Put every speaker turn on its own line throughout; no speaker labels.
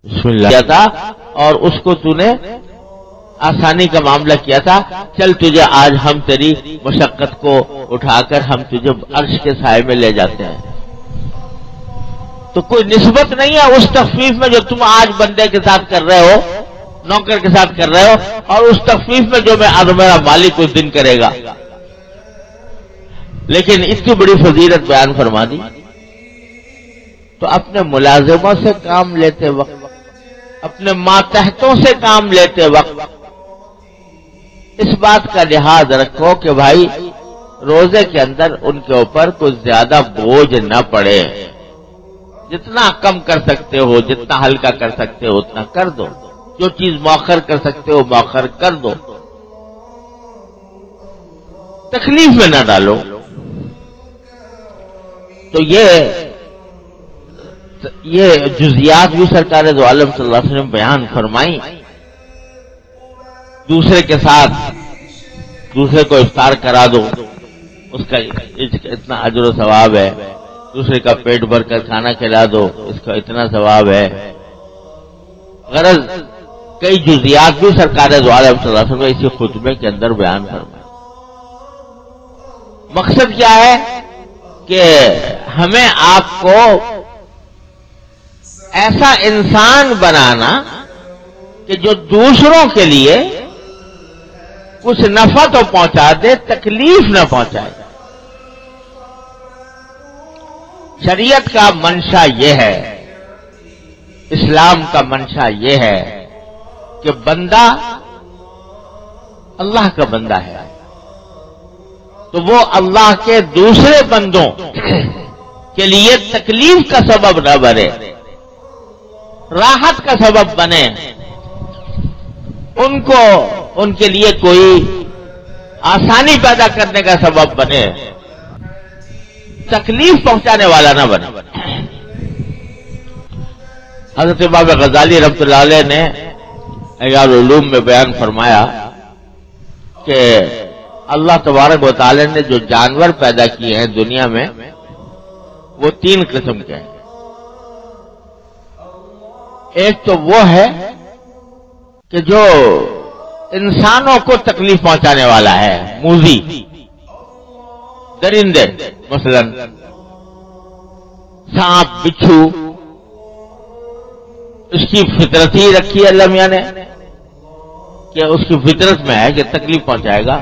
بسم اللہ کیا تھا اور اس کو تو نے آسانی کا معاملہ کیا تھا. چل تجھے آج ہم تیری مشقت کو اٹھا کر ہم تجھے عرش کے سائے میں لے جاتے ہیں. تو کوئی نسبت نہیں ہے اس تخفیف میں جو تم آج بندے کے ساتھ کر رہے ہو, نوکر کے ساتھ کر رہے ہو, اور اس تخفیف میں جو میرا مالک اس دن کرے گا. لیکن اس کی بڑی فضیلت بیان فرما دی. تو اپنے ملازموں سے کام لیتے وقت, اپنے ماتحتوں سے کام لیتے وقت اس بات کا لحاظ رکھو کہ بھائی روزے کے اندر ان کے اوپر کچھ زیادہ بوجھ نہ پڑے. جتنا کم کر سکتے ہو, جتنا ہلکا کر سکتے ہو اتنا کر دو. جو چیز مؤخر کر سکتے ہو مؤخر کر دو, تکلیف میں نہ ڈالو. تو یہ جزیات بھی سرکار دو عالم صلی اللہ علیہ وسلم بیان فرمائی. دوسرے کے ساتھ دوسرے کو افطار کرا دو, اس کا اتنا اجر و ثواب ہے. دوسرے کا پیٹ بھر کر کھانا کھلا دو, اس کا اتنا ثواب ہے. غرض کئی جزیات بھی سرکار دو عالم صلی اللہ علیہ وسلم اسی خطبے کے اندر بیان فرمائے. مقصد کیا ہے کہ ہمیں آپ کو ایسا انسان بنانا کہ جو دوسروں کے لیے کچھ نفع تو پہنچا دے, تکلیف نہ پہنچائے. شریعت کا منشا یہ ہے, اسلام کا منشا یہ ہے کہ بندہ اللہ کا بندہ ہے تو وہ اللہ کے دوسرے بندوں کے لیے تکلیف کا سبب نہ بنے, راحت کا سبب بنے. ان کے لیے کوئی آسانی پیدا کرنے کا سبب بنے, تکلیف پہنچانے والا نہ بنے. حضرت امام غزالی رحمۃ اللہ علیہ نے احیاء العلوم میں بیان فرمایا کہ اللہ تبارک و تعالی نے جو جانور پیدا کیے ہیں دنیا میں وہ 3 قسم کے ہیں. ایک تو وہ ہے کہ جو انسانوں کو تکلیف پہنچانے والا ہے, موذی, درندے, مثلا سانپ, بچھو. اس کی فطرت ہی رکھی ہے اللہ میاں نے کہ اس کی فطرت میں ہے کہ تکلیف پہنچائے گا.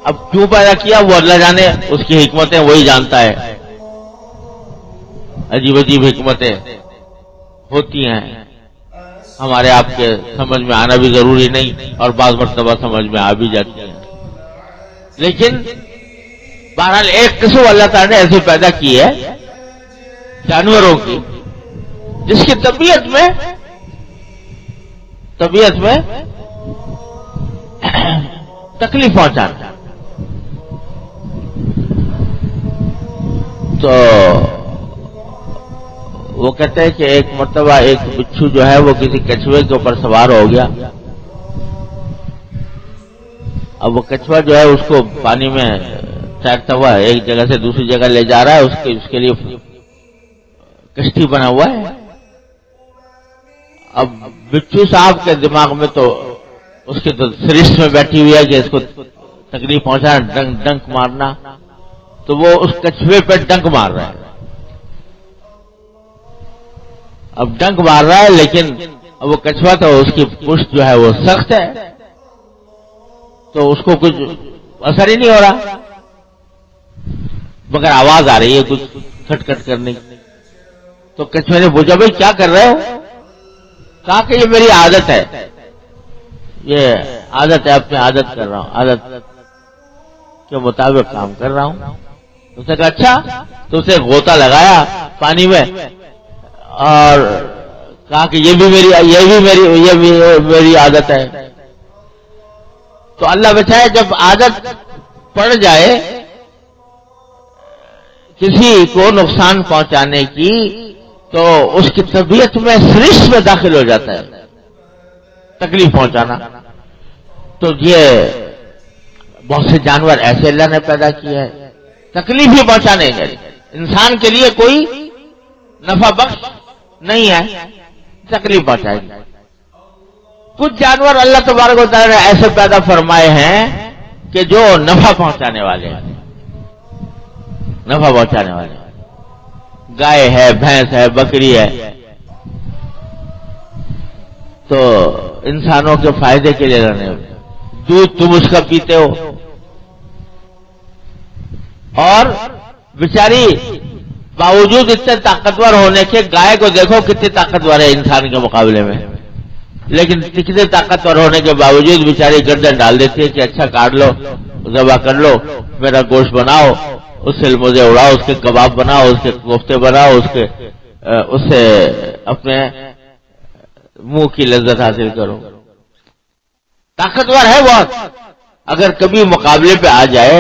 اب کیوں پیدا کیا وہ اللہ جانے, اس کی حکمتیں وہی جانتا ہے. عجیب عجیب حکمتیں ہوتی ہیں, ہمارے آپ کے سمجھ میں آنا بھی ضروری نہیں اور بعض مرتبہ سمجھ میں آ بھی جاتی ہیں. لیکن بہرحال ایک قسم اللہ تعالیٰ نے ایسی پیدا کی ہے جانوروں کی جس کی طبیعت میں تکلیف پہنچانا. تو وہ کہتے ہیں کہ ایک مرتبہ ایک بچھو جو ہے وہ کسی کچھوے کے اوپر سوار ہو گیا. اب وہ کچھوا جو ہے اس کو پانی میں تیرتا ہوا ایک جگہ سے دوسری جگہ لے جا رہا ہے. اس کے لیے کشتی بنا ہوا ہے. اب بچھو صاحب کے دماغ میں تو اس کے تو سرشت میں بیٹھی ہوئی ہے کہ اس کو تکلیف پہنچانا, ڈنک مارنا. تو وہ اس کچھوے پہ ڈنک مار رہا ہے. اب ڈنک مار رہا ہے لیکن اب وہ کچھوا تو اس کی پشت جو ہے وہ سخت ہے تو اس کو کچھ اثر ہی نہیں ہو رہا, مگر آواز آ رہی ہے کچھ کھٹ کھٹ کرنے کی. تو کچھوے نے پوچھا بھائی کیا کر رہے ہو؟ کہا کہ یہ میری عادت ہے, یہ عادت ہے, اپنی عادت کر رہا ہوں, عادت کے مطابق کام کر رہا ہوں. اس نے کہا اچھا. تو اسے غوطہ لگایا پانی میں اور کہا کہ یہ بھی میری عادت ہے. تو اللہ بچائے جب عادت پڑ جائے کسی کو نقصان پہنچانے کی تو اس کی طبیعت میں سرشت میں داخل ہو جاتا ہے تکلیف پہنچانا. تو یہ بہت سے جانور ایسے اللہ نے پیدا کیے ہیں تکلیف ہی پہنچانے کے. انسان کے لیے کوئی نفع بخش نہیں ہے تکلیف پہنچائے گی. کچھ جانور اللہ تبارک و تعالی نے ایسے پیدا فرمائے ہیں کہ جو نفع پہنچانے والے ہیں، نفع پہنچانے والے ہیں. گائے ہے، بھینس ہے، بکری ہے، تو انسانوں کے فائدے کے لیے رہنے. دودھ تم اس کا پیتے ہو، اور بیچاری باوجود اتنے طاقتور ہونے کے، گائے کو دیکھو کتنی طاقتور ہے انسان کے مقابلے میں، لیکن کتنے طاقتور ہونے کے باوجود بیچاری گردن ڈال دیتی ہے کہ اچھا کاٹ لو، ذبح کر لو، میرا گوشت بناؤ، اس سے مزے اڑاؤ، اس کے کباب بناؤ، اس کے کوفتے بناؤ، اس سے اپنے منہ کی لذت حاصل کرو. طاقتور ہے بہت. اگر کبھی مقابلے پہ آ جائے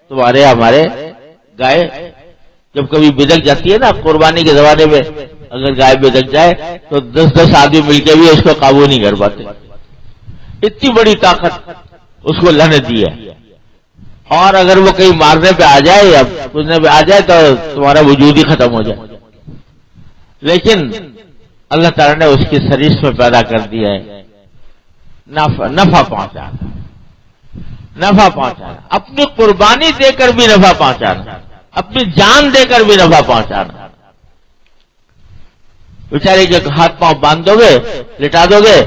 تمہارے ہمارے گائے، جب کبھی بدک جاتی ہے نا قربانی کے زمانے میں، اگر گائے بدک جائے تو 10 آدمی مل کے بھی اس کو قابو نہیں کر پاتے. اتنی بڑی طاقت اس کو اللہ نے دی ہے. اور اگر وہ کہیں مارنے پہ آ جائے یا کچھ پہ آ جائے تو تمہارا وجود ہی ختم ہو جائے. لیکن اللہ تعالیٰ نے اس کی سرش میں پیدا کر دیا ہے نفع پہنچانا، نفع پہنچانا، اپنی قربانی دے کر بھی نفع پہنچانا، اپنی جان دے کر بھی نفع پہنچانا. بیچارے کے ہاتھ پاؤں باندھ دو گے، لٹا دو گے،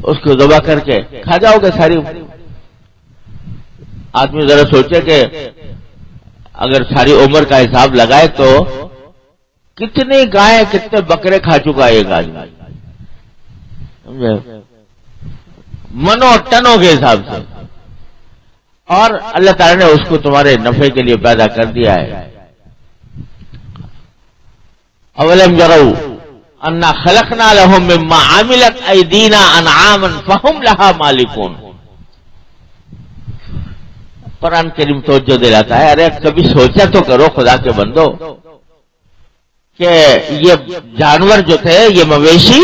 اس کو ذبح کر کے کھا جاؤ گے ساری. آدمی ذرا سوچے کہ اگر ساری عمر کا حساب لگائے تو کتنی گائیں کتنے بکرے کھا چکا ہے ایک آدمی، منوں ٹنوں کے حساب سے. اور اللہ تعالیٰ نے اس کو تمہارے نفع کے لیے پیدا کر دیا ہے. اولم یروا انا خلقنا لهم مما عملت ایدینا انعاما فهم لها مالکون. قرآن کریم توجہ دلاتا ہے، ارے کبھی سوچا تو کرو خدا کے بندو کہ یہ جانور جو تھے، یہ مویشی،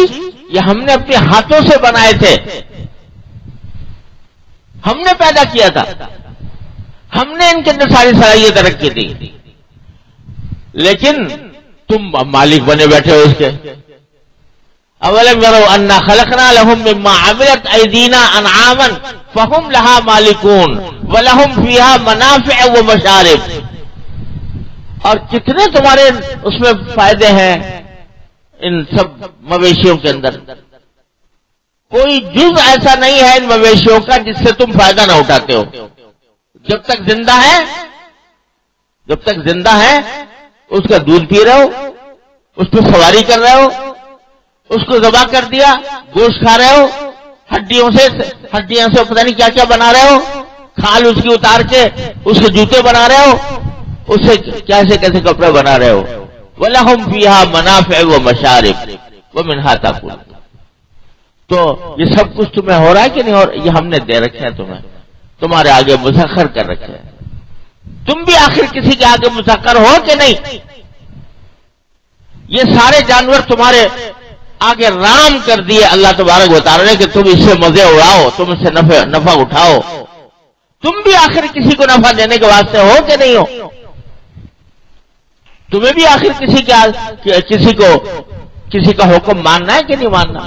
یہ ہم نے اپنے ہاتھوں سے بنائے تھے، ہم نے پیدا کیا تھا، ہم نے ان کے اندر ساری صلاحیت رکھی تھی، لیکن تم مالک بنے بیٹھے ہو اس کے. اولم یروا انا خلقنا لهم مما عملت ایدینا انعاما فهم لها مالکون ولهم فیها منافع ومشارب. اور کتنے تمہارے اس میں فائدے ہیں ان سب مویشیوں کے اندر. کوئی جز ایسا نہیں ہے ان مویشیوں کا جس سے تم فائدہ نہ اٹھاتے ہو. جب تک زندہ ہے، جب تک زندہ ہے اس کا دودھ پی رہے ہو، اس پہ سواری کر رہے ہو، اس کو ذبح کر دیا، گوشت کھا رہے ہو، ہڈیوں سے پتہ نہیں کیا کیا بنا رہے ہو، کھال اس کی اتار کے اس کے جوتے بنا رہے ہو، اس سے کیسے کیسے کپڑے بنا رہے ہو. وَلَهُمْ فِيهَا مَنَافِعُ وَمَشَارِبُ وَمِنْهَا تَأْكُلُونَ. تو یہ سب کچھ تمہیں ہو رہا ہے کہ نہیں؟ اور یہ ہم نے دے رکھے ہیں تمہیں، تمہارے آگے مسخر کر رکھے ہیں. تم بھی آخر کسی کے آگے مسخر ہو کہ نہیں؟ یہ سارے جانور تمہارے آگے رام کر دیے اللہ تبارک و تعالی نے کہ تم اس سے مزے اڑاؤ، تم اس سے نفع اٹھاؤ. تم بھی آخر کسی کو نفع دینے کے واسطے ہو کہ نہیں ہو؟ تمہیں بھی آخر کسی کا حکم ماننا ہے کہ نہیں ماننا؟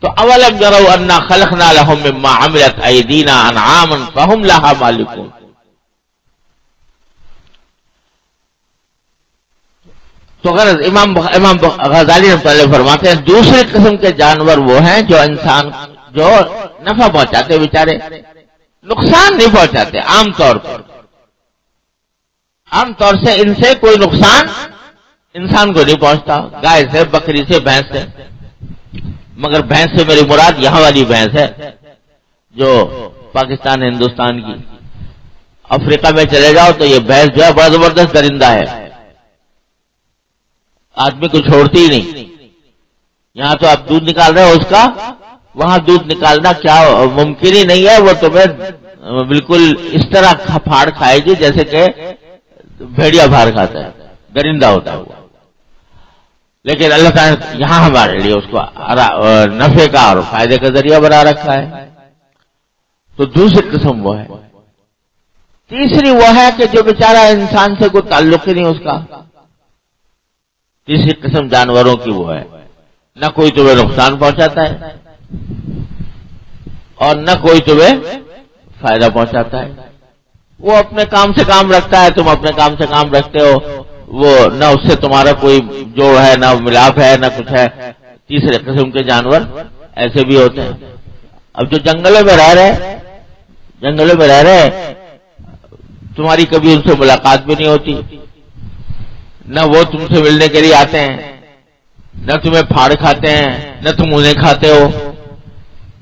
تو اولم یروا انا خلقنا لهم مما عملت ایدینا انعاما فهم لها مالکون. تو غرض امام غزالی رحمۃ اللہ فرماتے ہیں دوسری قسم کے جانور وہ ہیں جو انسان جو نفع پہنچاتے، بیچارے نقصان نہیں پہنچاتے. عام طور سے ان سے کوئی نقصان انسان کو نہیں پہنچتا، گائے سے، بکری سے، بھینس سے. مگر بھینس سے میری مراد یہاں والی بھینس ہے جو پاکستان ہندوستان کی. افریقہ میں چلے جاؤ تو یہ بھینس جو ہے بڑا زبردست درندہ ہے، آدمی کو چھوڑتی ہی نہیں. یہاں تو آپ دودھ نکال رہے ہو اس کا، وہاں دودھ نکالنا کیا ممکن ہی نہیں ہے. وہ تمہیں بالکل اس طرح پھاڑ کھائے گی جیسے کہ بھیڑیا پھاڑ کھاتا ہے، درندہ ہوتا ہے وہ. لیکن اللہ تعالیٰ نے یہاں ہمارے لیے اس کو نفع کا اور فائدے کا ذریعہ بنا رکھا ہے. تو دوسری قسم وہ ہے. تیسری وہ ہے کہ جو بیچارہ انسان سے کوئی تعلق ہی نہیں اس کا، تیسری قسم جانوروں کی وہ ہے، نہ کوئی تمہیں نقصان پہنچاتا ہے اور نہ کوئی تمہیں فائدہ پہنچاتا ہے، وہ اپنے کام سے کام رکھتا ہے، تم اپنے کام سے کام رکھتے ہو، وہ نہ اس سے تمہارا کوئی جوڑ ہے، نہ ملاپ ہے، نہ کچھ ہے۔ تیسرے قسم کے جانور ایسے بھی ہوتے ہیں۔ اب جو جنگلوں میں رہ رہے تمہاری کبھی ان سے ملاقات بھی نہیں ہوتی، نہ وہ تم سے ملنے کے لیے آتے ہیں، نہ تمہیں پھاڑ کھاتے ہیں، نہ تم انہیں کھاتے ہو،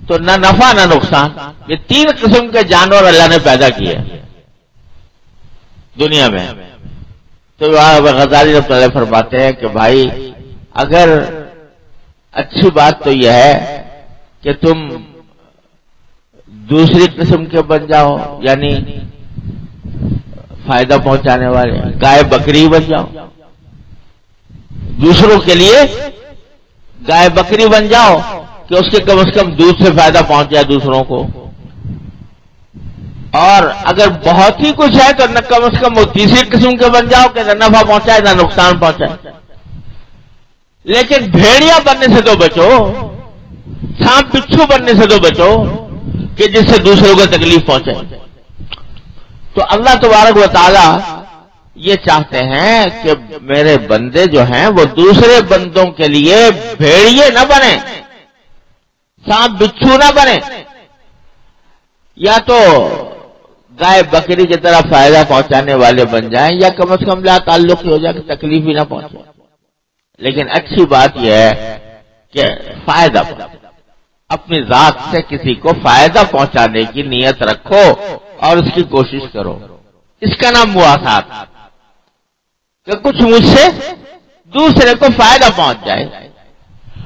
تو نہ نفع نہ نقصان۔ یہ تین قسم کے جانور اللہ نے پیدا کیے دنیا میں۔ تو غزالی رحمۃ اللہ فرماتے ہیں کہ بھائی اگر اچھی بات تو یہ ہے کہ تم دوسری قسم کے بن جاؤ، یعنی فائدہ پہنچانے والے، گائے بکری بن جاؤ، دوسروں کے لیے گائے بکری بن جاؤ کہ اس کے کم از کم دودھ سے فائدہ پہنچ جائے دوسروں کو، اور اگر بہت ہی کچھ ہے تو نہ کم از کم وہ تیسری قسم کے بن جاؤ کہ نہ نفع پہنچائے نہ نقصان پہنچائے۔ لیکن بھیڑیا بننے سے تو بچو، سانپ بچھو بننے سے تو بچو کہ جس سے دوسروں کو تکلیف پہنچے۔ تو اللہ تبارک و تعالی یہ چاہتے ہیں کہ میرے بندے جو ہیں وہ دوسرے بندوں کے لیے بھیڑیے نہ بنے، سانپ بچھو نہ بنے، یا تو گائے بکری کی طرح فائدہ پہنچانے والے بن جائیں، یا کم از کم لا تعلق ہو جائے کہ تکلیف ہی نہ پہنچے۔ لیکن اچھی بات یہ ہے کہ فائدہ اپنی ذات سے کسی کو فائدہ پہنچانے کی نیت رکھو اور اس کی کوشش کرو۔ اس کا نام مواسات، کہ کچھ مجھ سے دوسرے کو فائدہ پہنچ جائے،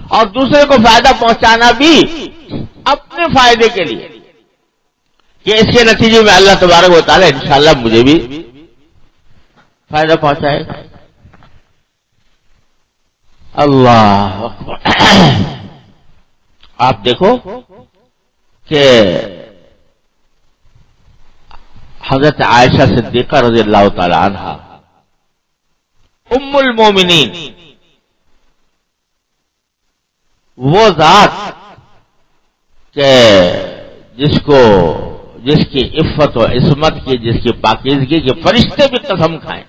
اور دوسرے کو فائدہ پہنچانا بھی اپنے فائدے کے لیے، کہ اس کے نتیجے میں اللہ تبارک و تعالی انشاءاللہ مجھے بھی فائدہ پہنچائے گا۔ اللہ اکبر۔ آپ دیکھو کہ حضرت عائشہ صدیقہ رضی اللہ تعالی عنہا ام المومنین، وہ ذات کہ جس کی عفت و عصمت کی، جس کی پاکیزگی کے فرشتے بھی قسم کھائیں،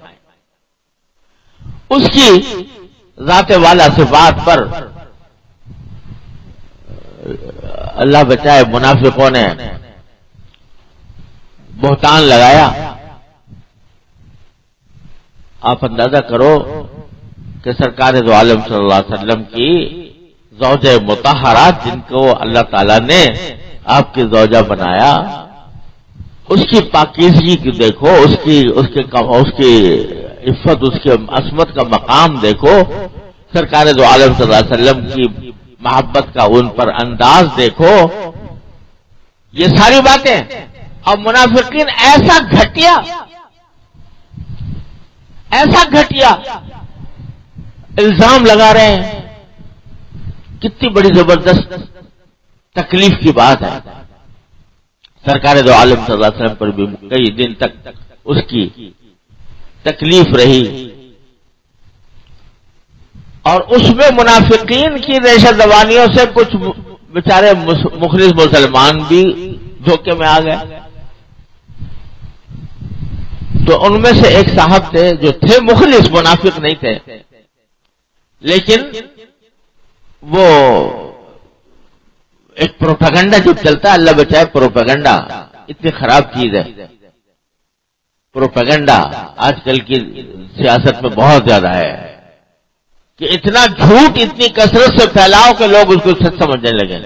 اس کی ذات والا صفات پر اللہ بچائے منافقوں نے بہتان لگایا۔ آپ اندازہ کرو کہ سرکار دو عالم صلی اللہ علیہ وسلم کی زوجہ مطہرات، جن کو اللہ تعالیٰ نے آپ کی زوجہ بنایا، اس کی پاکیزگی کی دیکھو، اس کی عفت، اس کے عصمت کا مقام دیکھو، سرکار دو عالم صلی اللہ علیہ وسلم کی محبت کا ان پر انداز دیکھو، یہ ساری باتیں۔ اور منافقین ایسا گھٹیا الزام لگا رہے ہیں، کتنی بڑی زبردست تکلیف کی بات ہے۔ سرکار دو عالم صلی اللہ علیہ وسلم پر بھی کئی دن تک اس کی تکلیف رہی، اور اس میں منافقین کی ریشہ دوانیوں سے کچھ بیچارے مخلص مسلمان بھی دھوکے میں آ گئے۔ تو ان میں سے ایک صاحب تھے جو تھے مخلص، منافق نہیں تھے، لیکن وہ ایک پروپیگنڈا جب چلتا ہے، اللہ بچائے، پروپیگنڈا اتنی خراب چیز ہے۔ پروپیگنڈا آج کل کی سیاست میں بہت زیادہ ہے کہ اتنا جھوٹ اتنی کثرت سے پھیلاؤ کہ لوگ اس کو سچ سمجھنے لگے۔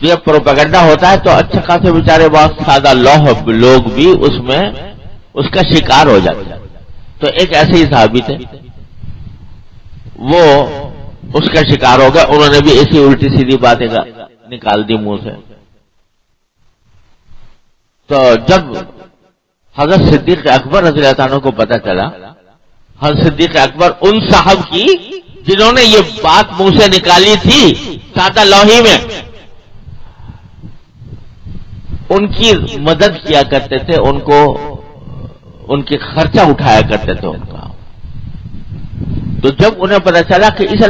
جب پروپیگنڈا ہوتا ہے تو اچھا خاصے بیچارے بہت سادہ لوگ بھی اس کا شکار ہو جاتے ہیں۔ تو ایک ایسے ہی صحابی تھے، وہ اس کا شکار ہو گیا، انہوں نے بھی ایسی الٹی سیدھی باتیں نکال دی منہ سے۔ تو جب حضرت صدیق اکبر رضی اللہ عنہ کو پتہ چلا، حضرت صدیق اکبر ان صاحب کی جنہوں نے یہ بات منہ سے نکالی تھی سادہ لوہی میں، ان کی مدد کیا کرتے تھے، ان کو ان کے خرچہ اٹھایا کرتے تھے ان کا۔ تو جب انہیں پتہ چلا کہ اس